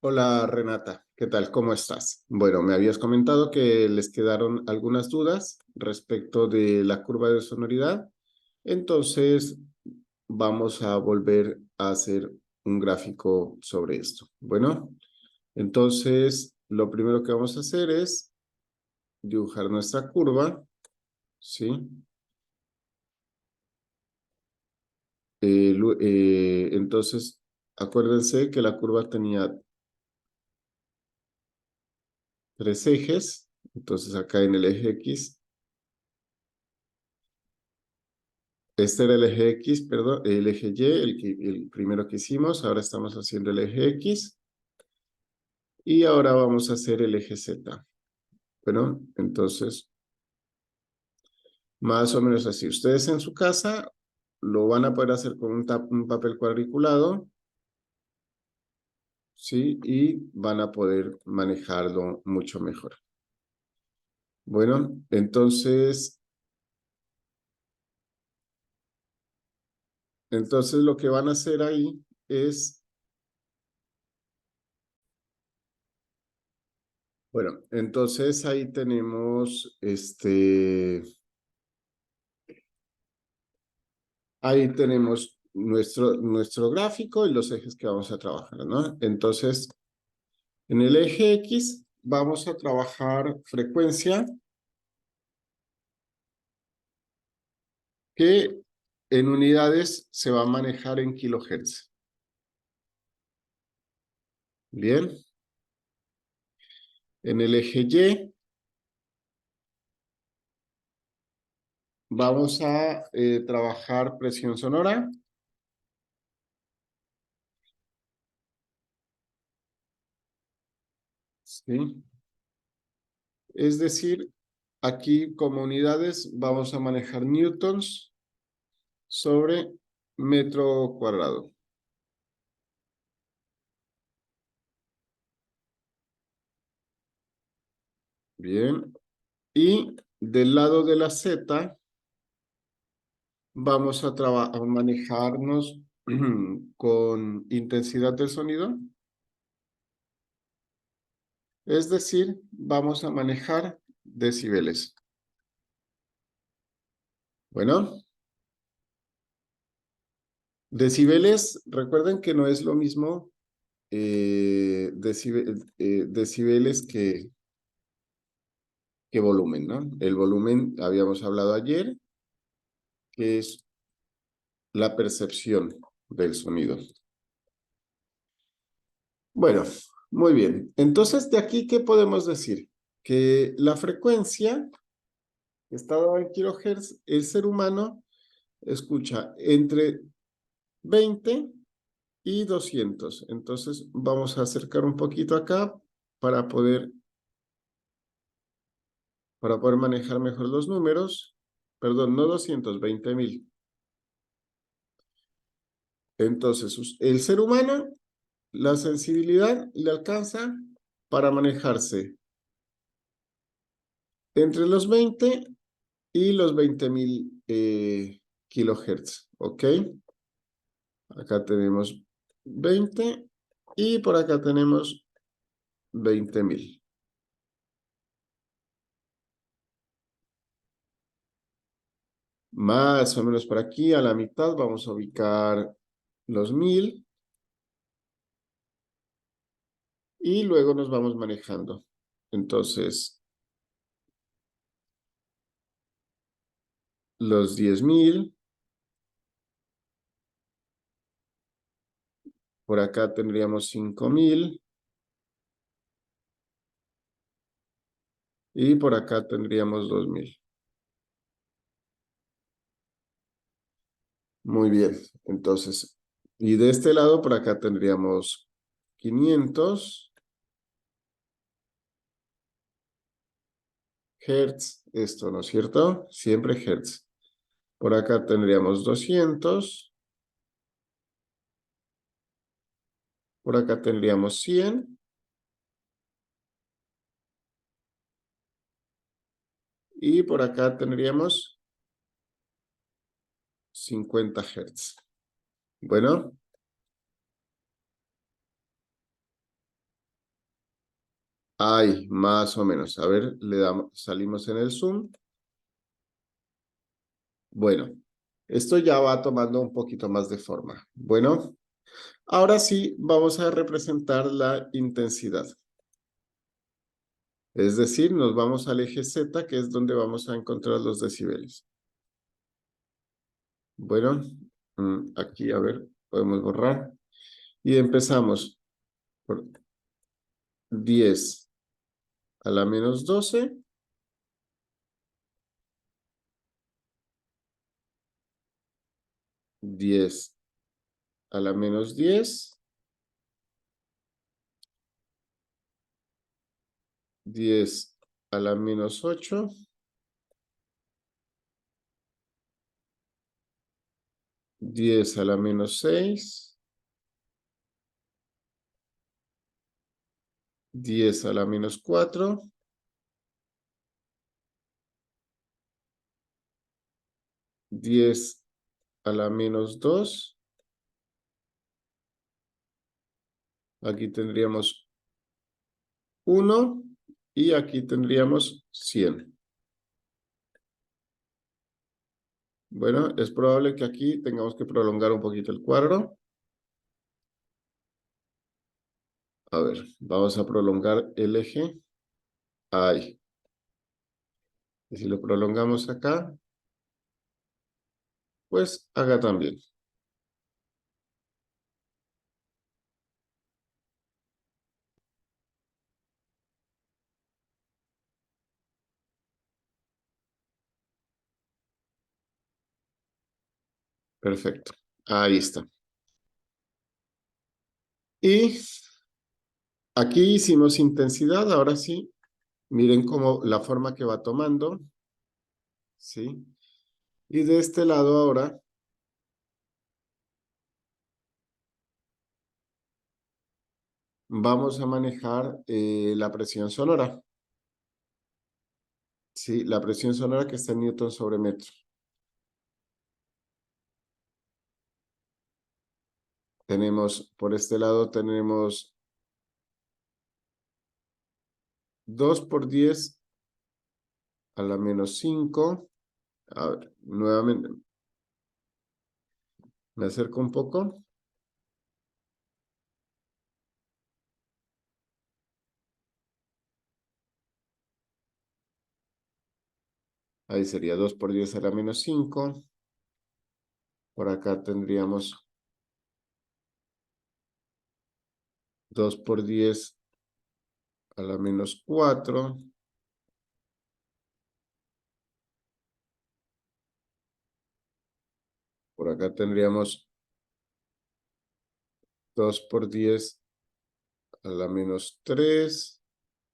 Hola Renata, ¿qué tal? ¿Cómo estás? Bueno, me habías comentado que les quedaron algunas dudas respecto de la curva de sonoridad. Entonces, vamos a volver a hacer un gráfico sobre esto. Bueno, entonces, lo primero que vamos a hacer es dibujar nuestra curva, ¿sí? Entonces, acuérdense que la curva tenía tres ejes. Entonces, acá en el eje X. Este era el eje X, perdón, el eje Y, el primero que hicimos. Ahora estamos haciendo el eje X. Y ahora vamos a hacer el eje Z. Bueno, entonces, más o menos así. Ustedes en su casa lo van a poder hacer con un papel cuadriculado, ¿sí? Y van a poder manejarlo mucho mejor. Bueno, entonces lo que van a hacer ahí es, bueno, entonces ahí tenemos ahí tenemos nuestro gráfico y los ejes que vamos a trabajar, ¿no? Entonces, en el eje X vamos a trabajar frecuencia que en unidades se va a manejar en kilohertz. Bien. En el eje Y vamos a trabajar presión sonora. ¿Sí? Es decir, aquí como unidades vamos a manejar newtons sobre metro cuadrado. Bien. Y del lado de la Z vamos a manejarnos con intensidad del sonido. Es decir, vamos a manejar decibeles. Bueno, decibeles, recuerden que no es lo mismo decibeles que volumen, ¿no? El volumen, habíamos hablado ayer, que es la percepción del sonido. Bueno, muy bien. Entonces, de aquí, ¿qué podemos decir? Que la frecuencia está dada en kilohertz, el ser humano escucha entre 20 y 200. Entonces, vamos a acercar un poquito acá para poder, manejar mejor los números. Perdón, no 200, 20.000. Entonces, el ser humano, la sensibilidad le alcanza para manejarse entre los 20 y los 20.000 kilohertz, ¿ok? Acá tenemos 20 y por acá tenemos 20.000. Más o menos por aquí, a la mitad, vamos a ubicar los 1000 y luego nos vamos manejando. Entonces, los 10.000, por acá tendríamos 5.000 y por acá tendríamos 2.000. Muy bien, entonces, y de este lado por acá tendríamos 500 Hertz, esto, ¿no es cierto? Siempre Hertz. Por acá tendríamos 200, por acá tendríamos 100 y por acá tendríamos 50 Hertz. Bueno, Ahí, más o menos. A ver, le damos, salimos en el zoom. Bueno, esto ya va tomando un poquito más de forma. Bueno, ahora sí vamos a representar la intensidad. Es decir, nos vamos al eje Z, que es donde vamos a encontrar los decibeles. Bueno, aquí, a ver, podemos borrar. Y empezamos por 10 a la menos 12. 10 a la menos 10. 10 a la menos 8. 10 a la menos 6. 10 a la menos 4. 10 a la menos 2. Aquí tendríamos 1 y aquí tendríamos 100. Bueno, es probable que aquí tengamos que prolongar un poquito el cuadro. A ver, vamos a prolongar el eje. Ahí. Y si lo prolongamos acá, pues acá también. Perfecto. Ahí está. Y aquí hicimos intensidad. Ahora sí, miren cómo la forma que va tomando. ¿Sí? Y de este lado ahora vamos a manejar la presión sonora. Sí, la presión sonora que está en Newton sobre metro. Tenemos, por este lado tenemos 2 por 10 a la menos 5. A ver, nuevamente, me acerco un poco. Ahí sería 2 por 10 a la menos 5. Por acá tendríamos 2 por 10 a la menos 4. Por acá tendríamos 2 por 10 a la menos 3.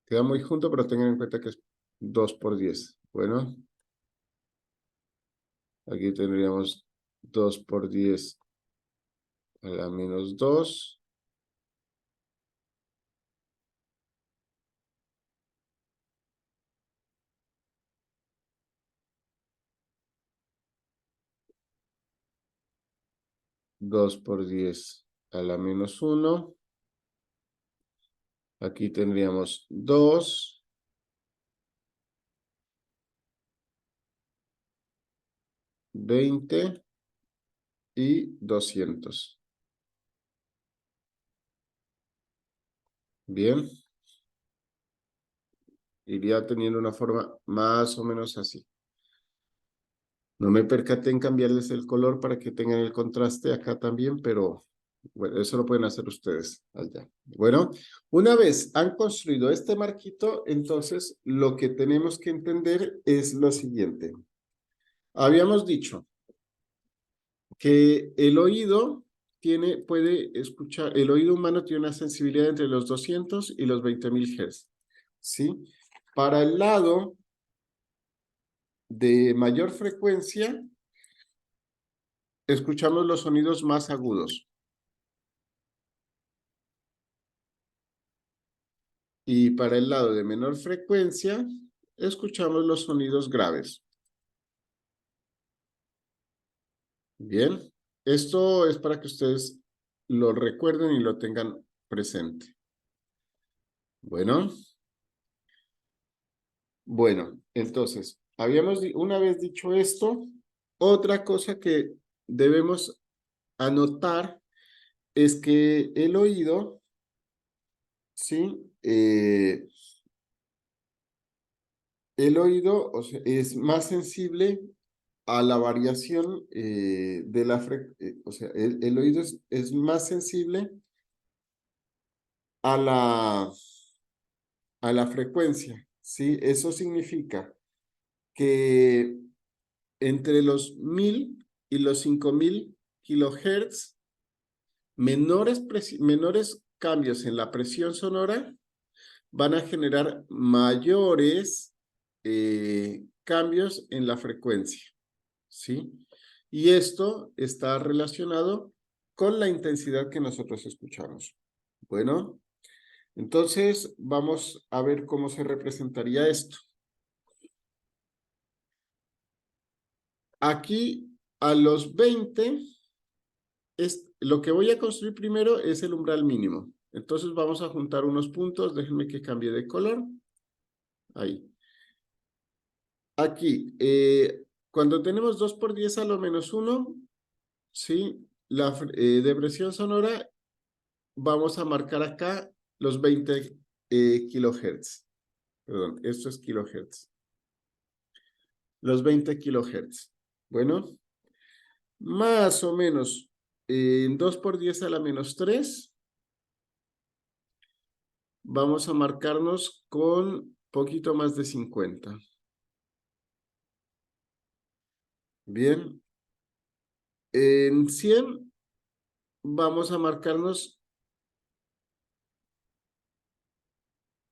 Queda muy junto, pero tengan en cuenta que es 2 por 10. Bueno, aquí tendríamos 2 por 10 a la menos 2. 2 por 10 a la menos 1. Aquí tendríamos 2. 20 y 200. Bien, iría teniendo una forma más o menos así. No me percaté en cambiarles el color para que tengan el contraste acá también, pero bueno, eso lo pueden hacer ustedes allá. Bueno, una vez han construido este marquito, entonces lo que tenemos que entender es lo siguiente. Habíamos dicho que el oído puede escuchar, el oído humano tiene una sensibilidad entre los 200 y los 20.000 Hz, ¿sí? Para el lado de mayor frecuencia, escuchamos los sonidos más agudos. Y para el lado de menor frecuencia, escuchamos los sonidos graves. Bien, esto es para que ustedes lo recuerden y lo tengan presente. Bueno. Bueno, entonces, una vez dicho esto, otra cosa que debemos anotar es que el oído, ¿sí? El oído, o sea, es más sensible a la variación de la frecuencia, o sea, el oído es más sensible a la frecuencia, ¿sí? Eso significa que entre los 1000 y los 5000 kilohertz, menores cambios en la presión sonora van a generar mayores cambios en la frecuencia, ¿sí? Y esto está relacionado con la intensidad que nosotros escuchamos. Bueno, entonces vamos a ver cómo se representaría esto. Aquí a los 20, lo que voy a construir primero es el umbral mínimo. Entonces vamos a juntar unos puntos, déjenme que cambie de color. Ahí. Aquí, cuando tenemos 2 por 10 a lo menos 1, ¿sí? De presión sonora, vamos a marcar acá los 20 kilohertz. Perdón, esto es kilohertz. Los 20 kilohertz. Bueno, más o menos en 2 por 10 a la menos 3, vamos a marcarnos con poquito más de 50. Bien. En 100 vamos a marcarnos,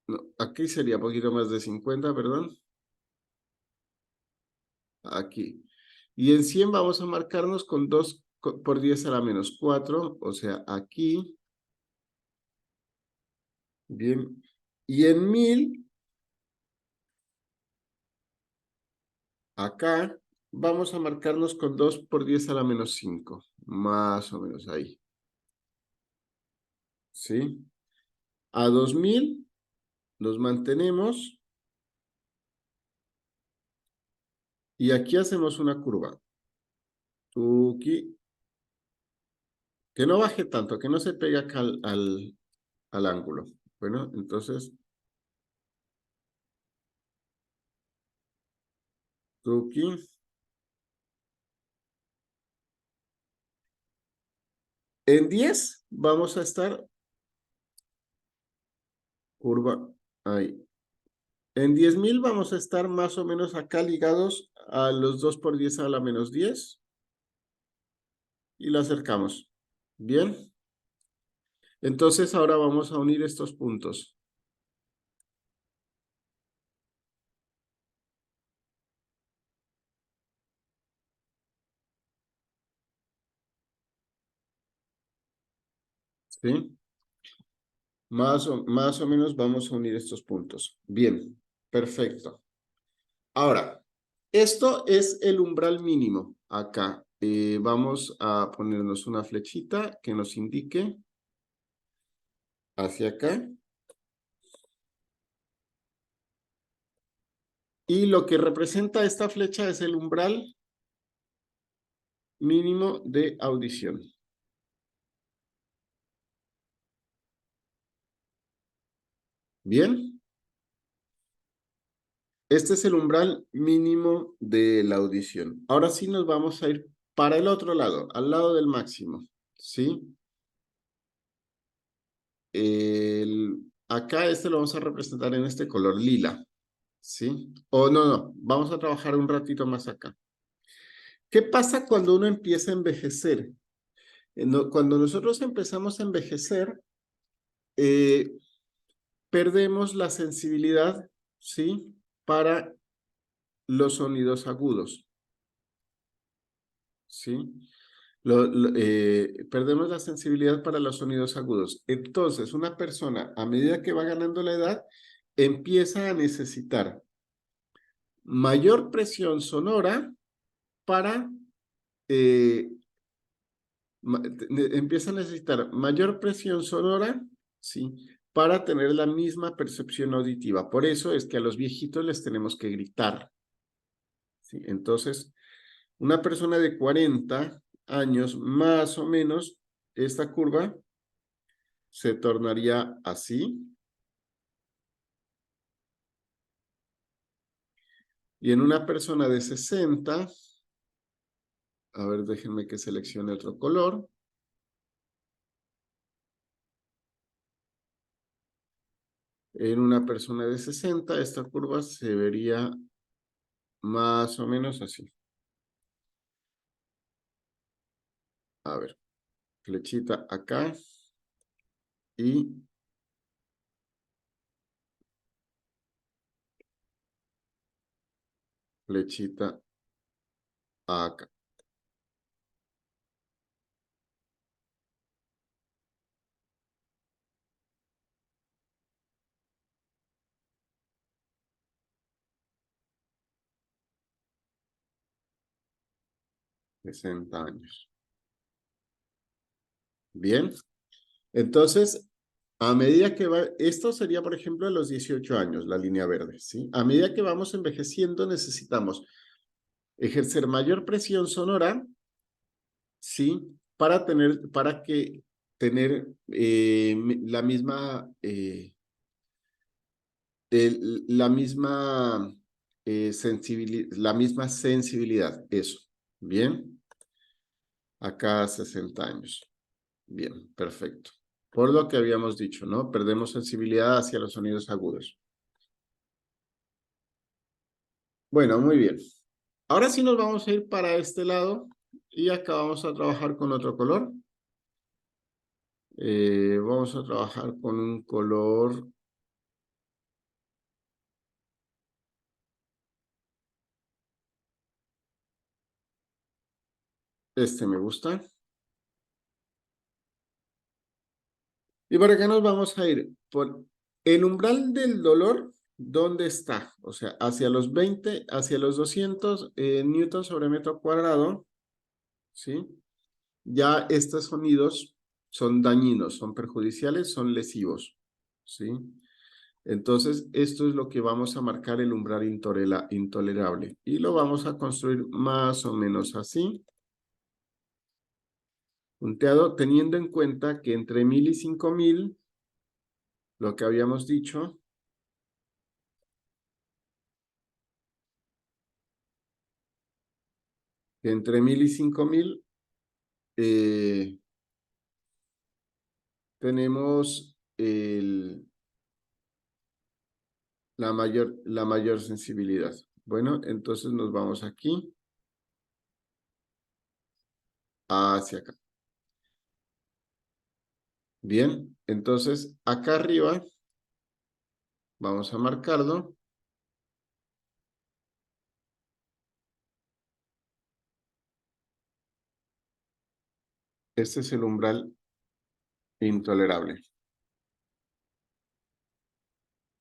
no, aquí sería poquito más de 50, perdón. Aquí. Y en 100 vamos a marcarnos con 2 por 10 a la menos 4, o sea, aquí. Bien. Y en 1000, acá, vamos a marcarnos con 2 por 10 a la menos 5, más o menos ahí. ¿Sí? A 2000 los mantenemos y aquí hacemos una curva. Tuki, que no baje tanto, que no se pegue acá al ángulo. Bueno, entonces, tuki. En 10 vamos a estar curva ahí. En 10.000 vamos a estar más o menos acá ligados a los 2 por 10 a la menos 10 y lo acercamos. Bien. Entonces ahora vamos a unir estos puntos. ¿Sí? Más o menos vamos a unir estos puntos. Bien, perfecto. Ahora, esto es el umbral mínimo acá. Vamos a ponernos una flechita que nos indique hacia acá. Y lo que representa esta flecha es el umbral mínimo de audición. Bien. Este es el umbral mínimo de la audición. Ahora sí nos vamos a ir para el otro lado, al lado del máximo. ¿Sí? Acá este lo vamos a representar en este color lila. ¿Sí? O no, vamos a trabajar un ratito más acá. ¿Qué pasa cuando uno empieza a envejecer? Cuando nosotros empezamos a envejecer, eh, perdemos la sensibilidad, ¿sí? Para los sonidos agudos, ¿sí? Perdemos la sensibilidad para los sonidos agudos. Entonces, una persona, a medida que va ganando la edad, empieza a necesitar mayor presión sonora para eh, empieza a necesitar mayor presión sonora, ¿sí? para tener la misma percepción auditiva. Por eso es que a los viejitos les tenemos que gritar, ¿sí? Entonces, una persona de 40 años, más o menos, esta curva se tornaría así. Y en una persona de 60, a ver, déjenme que seleccione otro color. En una persona de 60, esta curva se vería más o menos así. A ver, flechita acá y flechita acá. $60. Bien, entonces, a medida que va, esto sería, por ejemplo, a los 18 años, la línea verde, ¿sí? A medida que vamos envejeciendo, necesitamos ejercer mayor presión sonora, ¿sí? Para tener la misma, la misma sensibilidad, eso. Bien, acá 60 años. Bien, perfecto. Por lo que habíamos dicho, ¿no? Perdemos sensibilidad hacia los sonidos agudos. Bueno, muy bien. Ahora sí nos vamos a ir para este lado y acá vamos a trabajar con otro color. Vamos a trabajar con un color. Este me gusta. ¿Y para qué nos vamos a ir? Por el umbral del dolor, ¿dónde está? O sea, hacia los 20, hacia los 200 newtons sobre metro cuadrado, ¿sí? Ya estos sonidos son dañinos, son perjudiciales, son lesivos, ¿sí? Entonces, esto es lo que vamos a marcar el umbral intolerable. Y lo vamos a construir más o menos así. Punteado, teniendo en cuenta que entre 1000 y 5000, lo que habíamos dicho, que entre 1000 y 5000 tenemos la mayor sensibilidad. Bueno, entonces nos vamos aquí hacia acá. Bien, entonces acá arriba vamos a marcarlo. Este es el umbral intolerable.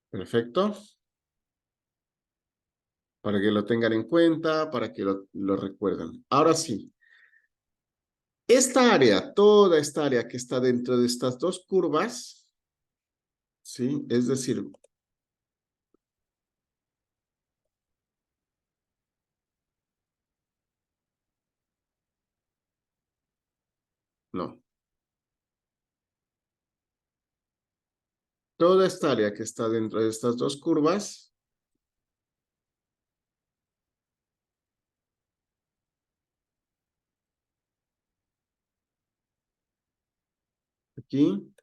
Perfecto. Para que lo tengan en cuenta, para que lo recuerden. Ahora sí, esta área, toda esta área que está dentro de estas dos curvas, ¿sí? Es decir, no. Toda esta área que está dentro de estas dos curvas, aquí,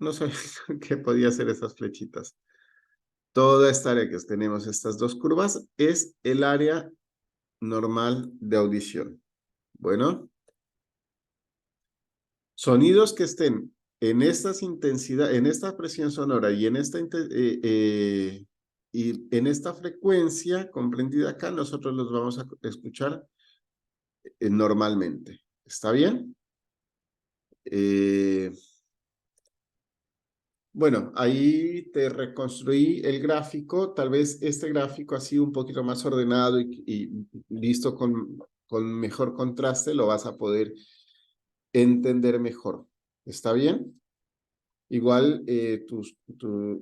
no sabía que podía hacer esas flechitas. Toda esta área que tenemos, estas dos curvas, es el área normal de audición. Bueno, sonidos que estén en estas intensidades, en esta presión sonora y en esta frecuencia comprendida acá, nosotros los vamos a escuchar normalmente. ¿Está bien? Bueno, ahí te reconstruí el gráfico. Tal vez este gráfico así un poquito más ordenado y visto con mejor contraste lo vas a poder entender mejor. ¿Está bien? Igual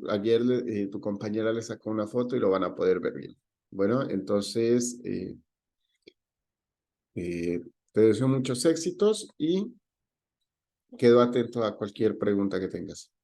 ayer tu compañera le sacó una foto y lo van a poder ver bien. Bueno, entonces te deseo muchos éxitos y quedo atento a cualquier pregunta que tengas.